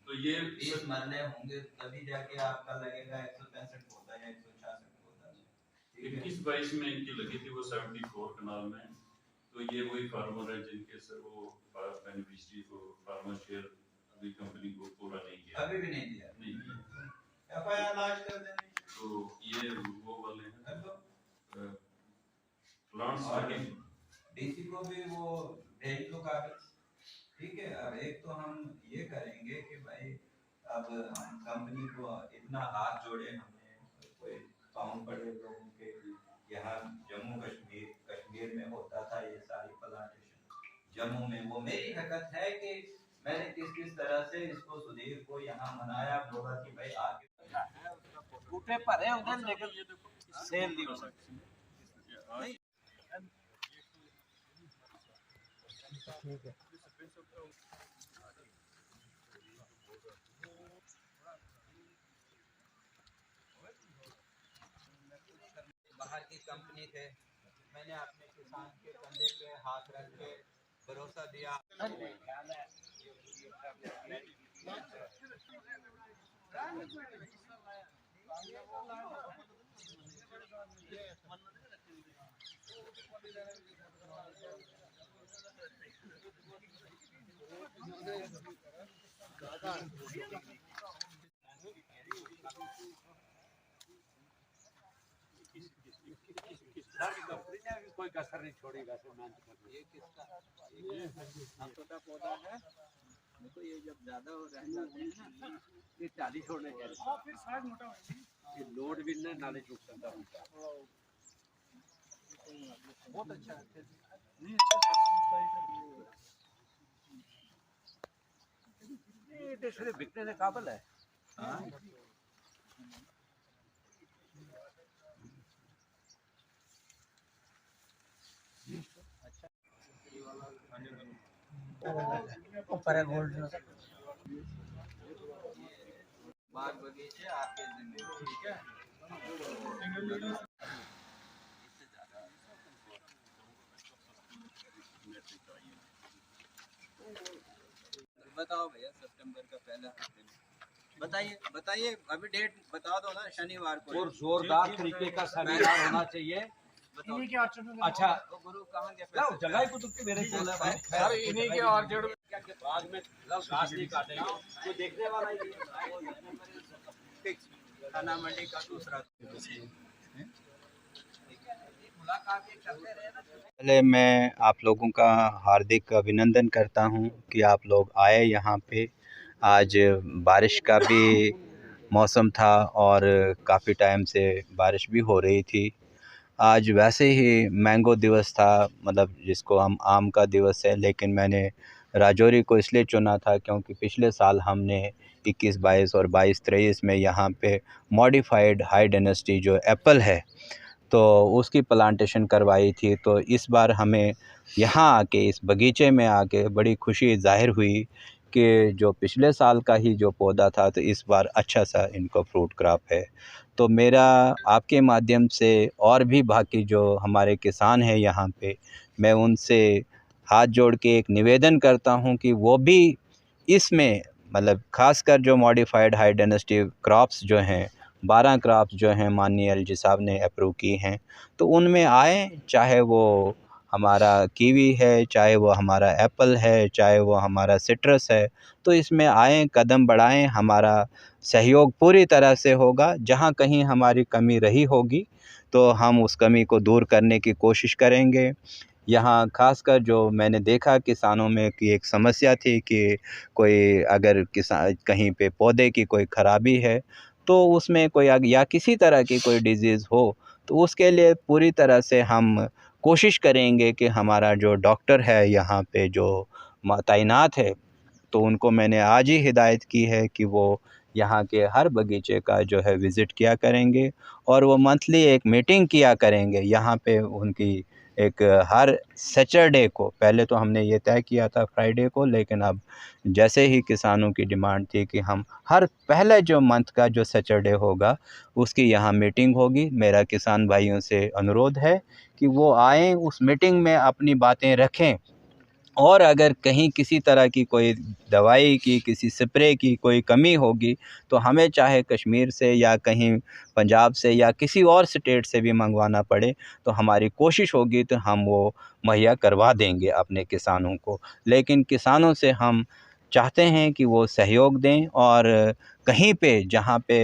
तो ये 20 मरले होंगे तभी जाके आपका लगेगा 165 पौधा या 166 पौधा। 21-22 में इनकी लगी थी वो 74 कनाल में। तो ये वही फार्मर है जिनके सर वो बेनिफिशियरी को फार्मर शेयर अभी कंपनी को पूरा नहीं किया, अभी भी नहीं दिया, नहीं किया। एफआईआर लॉन्च कर देंगे। तो ये वो वाले हैं प्लांट्स लगे। डीसी को भी वो भेज दो कागज, ठीक है। अब एक तो हम ये करेंगे कि भाई अब हम कंपनी को इतना हाथ जोड़े, हमने कोई पाँव पड़े लोगों के। यहाँ जम्मू कश्मीर में होता था ये सारी प्लांटेशन, जम्मू में वो मेरी हरकत है कि मैंने किस तरह से इसको सुधीर को यहाँ मनाया, बोला कि भाई आगे टूटे पर है उधर, लेकिन सेल नहीं हो सकती। ठीक है। बाहर की कंपनी थे, मैंने अपने किसान के कंधे पे हाथ रख के भरोसा दिया। कोई कसर नहीं छोड़ेगा। ये किसका छोटा पौधा है, देखो ये जब ज्यादा हो जाते हैं ना, ये टाली छोड़ने के फिर साइज मोटा ये लोड भी ना नाले रुक सकता है। बहुत अच्छा है, नहीं ये सिर्फ बिकने के काबिल है। हाँ ऊपर है गोल्ड बाग बगीचे आपके जिम्मे, ठीक है। बताओ भैया सितंबर का पहला हफ्ते में बताइए अभी डेट बता दो ना, शनिवार को। और जोरदार तरीके का सेमिनार होना चाहिए। अच्छा गुरु कहाँ गए? जगह को तो मेरे सर इन्हीं के और जड़ बाद में घास नहीं काटेंगे, कोई देखने वाला ही नहीं। खाना मंडी का दूसरा। पहले मैं आप लोगों का हार्दिक अभिनंदन करता हूं कि आप लोग आए यहाँ पे। आज बारिश का भी मौसम था और काफ़ी टाइम से बारिश भी हो रही थी। आज वैसे ही मैंगो दिवस था, मतलब जिसको हम आम का दिवस है, लेकिन मैंने राजौरी को इसलिए चुना था क्योंकि पिछले साल हमने 21-22 और 22-23 में यहाँ पे मॉडिफाइड हाई डायनेस्टी जो एप्पल है तो उसकी प्लांटेशन करवाई थी। तो इस बार हमें यहाँ आके इस बगीचे में आके बड़ी खुशी ज़ाहिर हुई कि जो पिछले साल का ही जो पौधा था तो इस बार अच्छा सा इनको फ्रूट क्रॉप है। तो मेरा आपके माध्यम से और भी बाकी जो हमारे किसान हैं यहाँ पे, मैं उनसे हाथ जोड़ के एक निवेदन करता हूँ कि वो भी इसमें मतलब ख़ासकर जो मॉडिफाइड हाई डायनेस्टी क्रॉप्स जो हैं 12 क्रॉप्स जो हैं माननीय एलजी साहब ने अप्रूव की हैं, तो उनमें आए, चाहे वो हमारा कीवी है, चाहे वो हमारा एप्पल है, चाहे वो हमारा सिट्रस है, तो इसमें आएँ, कदम बढ़ाएं। हमारा सहयोग पूरी तरह से होगा। जहां कहीं हमारी कमी रही होगी तो हम उस कमी को दूर करने की कोशिश करेंगे। यहाँ खासकर जो मैंने देखा किसानों में कि एक समस्या थी कि कोई अगर किसान कहीं पे पौधे की कोई ख़राबी है तो उसमें कोई या किसी तरह की कोई डिज़ीज़ हो तो उसके लिए पूरी तरह से हम कोशिश करेंगे कि हमारा जो डॉक्टर है यहाँ पे जो तैनात है, तो उनको मैंने आज ही हिदायत की है कि वो यहाँ के हर बगीचे का जो है विज़िट किया करेंगे और वो मंथली एक मीटिंग किया करेंगे यहाँ पे। उनकी एक हर सैटरडे को, पहले तो हमने ये तय किया था फ्राइडे को, लेकिन अब जैसे ही किसानों की डिमांड थी कि हम हर पहले जो मंथ का जो सैटरडे होगा उसकी यहाँ मीटिंग होगी। मेरा किसान भाइयों से अनुरोध है कि वो आएँ, उस मीटिंग में अपनी बातें रखें और अगर कहीं किसी तरह की कोई दवाई की, किसी स्प्रे की कोई कमी होगी तो हमें चाहे कश्मीर से या कहीं पंजाब से या किसी और स्टेट से भी मंगवाना पड़े तो हमारी कोशिश होगी तो हम वो मुहैया करवा देंगे अपने किसानों को। लेकिन किसानों से हम चाहते हैं कि वो सहयोग दें और कहीं पे जहाँ पे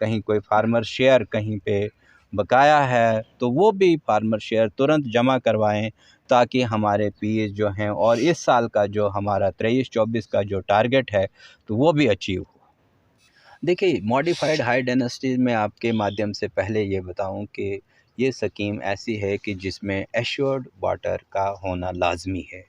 कहीं कोई फार्मर शेयर कहीं पे बकाया है तो वो भी फार्मर शेयर तुरंत जमा करवाएं, ताकि हमारे पीएस जो हैं और इस साल का जो हमारा 23-24 का जो टारगेट है तो वो भी अचीव हो। देखिए, मॉडिफाइड हाई डेंसिटी में आपके माध्यम से पहले ये बताऊं कि ये स्कीम ऐसी है कि जिसमें एश्योर्ड वाटर का होना लाजमी है,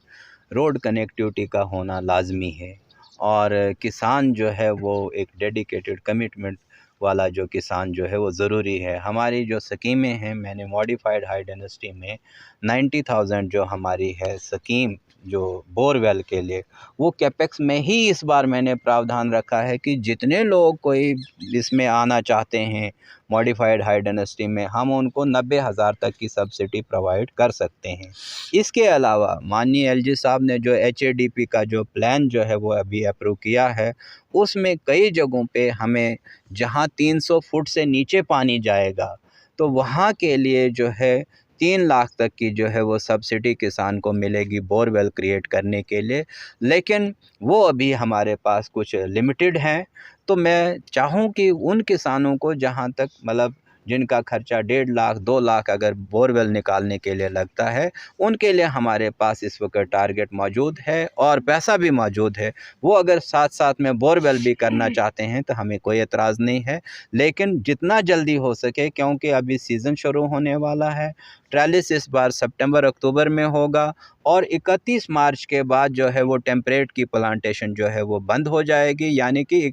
रोड कनेक्टिविटी का होना लाजमी है और किसान जो है वो एक डेडिकेटेड कमिटमेंट वाला जो किसान जो है वो ज़रूरी है। हमारी जो स्कीमें हैं, मैंने मॉडिफाइड हाई डेंसिटी में 90,000 जो हमारी है स्कीम जो बोरवेल के लिए, वो कैपेक्स में ही इस बार मैंने प्रावधान रखा है कि जितने लोग कोई इसमें आना चाहते हैं मॉडिफाइड हाई डेंसिटी में, हम उनको 90,000 तक की सब्सिडी प्रोवाइड कर सकते हैं। इसके अलावा माननीय एलजी साहब ने जो एचएडीपी का जो प्लान जो है वो अभी अप्रूव किया है, उसमें कई जगहों पे हमें जहां 300 फुट से नीचे पानी जाएगा तो वहां के लिए जो है 3 लाख तक की जो है वो सब्सिडी किसान को मिलेगी बोरवेल क्रिएट करने के लिए। लेकिन वो अभी हमारे पास कुछ लिमिटेड हैं, तो मैं चाहूँ कि उन किसानों को जहाँ तक मतलब जिनका खर्चा 1.5 लाख 2 लाख अगर बोरवेल निकालने के लिए लगता है, उनके लिए हमारे पास इस वक्त टारगेट मौजूद है और पैसा भी मौजूद है। वो अगर साथ साथ में बोरवेल भी करना चाहते हैं तो हमें कोई एतराज़ नहीं है, लेकिन जितना जल्दी हो सके, क्योंकि अभी सीज़न शुरू होने वाला है। ट्रेलिस इस बार सितंबर अक्टूबर में होगा और 31 मार्च के बाद जो है वो टेम्परेट की प्लांटेशन जो है वो बंद हो जाएगी, यानी कि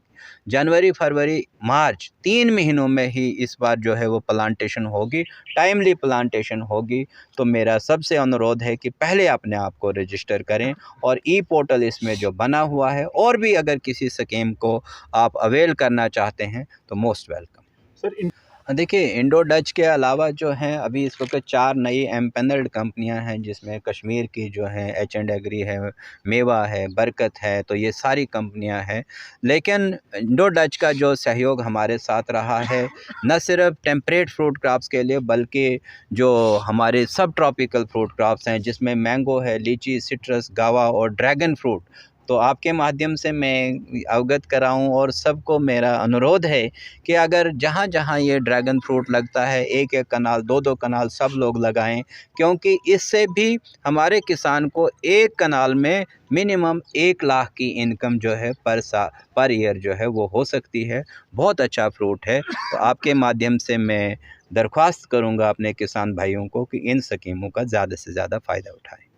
जनवरी फरवरी मार्च 3 महीनों में ही इस बार जो है वो प्लांटेशन होगी, टाइमली प्लांटेशन होगी। तो मेरा सबसे अनुरोध है कि पहले अपने आप को रजिस्टर करें और ई पोर्टल इसमें जो बना हुआ है, और भी अगर किसी स्कीम को आप अवेल करना चाहते हैं तो मोस्ट वेलकम। सर देखिए, इंडो डच के अलावा जो हैं अभी इस वक्त 4 नई एम्पैनल्ड कंपनियां हैं, जिसमें कश्मीर की जो हैं एच एंड एग्री है, मेवा है, बरकत है, तो ये सारी कंपनियां हैं। लेकिन इंडो डच का जो सहयोग हमारे साथ रहा है, न सिर्फ टेम्परेट फ्रूट क्रॉप्स के लिए बल्कि जो हमारे सब ट्रॉपिकल फ्रूट क्रॉप्स हैं, जिसमें मैंगो है, लीची, सिट्रस, गावा और ड्रैगन फ्रूट, तो आपके माध्यम से मैं अवगत कराऊं और सबको मेरा अनुरोध है कि अगर जहां जहां ये ड्रैगन फ्रूट लगता है, एक एक कनाल, दो दो कनाल सब लोग लगाएं, क्योंकि इससे भी हमारे किसान को एक कनाल में मिनिमम 1 लाख की इनकम जो है पर ईयर जो है वो हो सकती है। बहुत अच्छा फ्रूट है। तो आपके माध्यम से मैं दरख्वास्त करूंगा अपने किसान भाइयों को कि इन स्कीमों का ज़्यादा से ज़्यादा फ़ायदा उठाएं।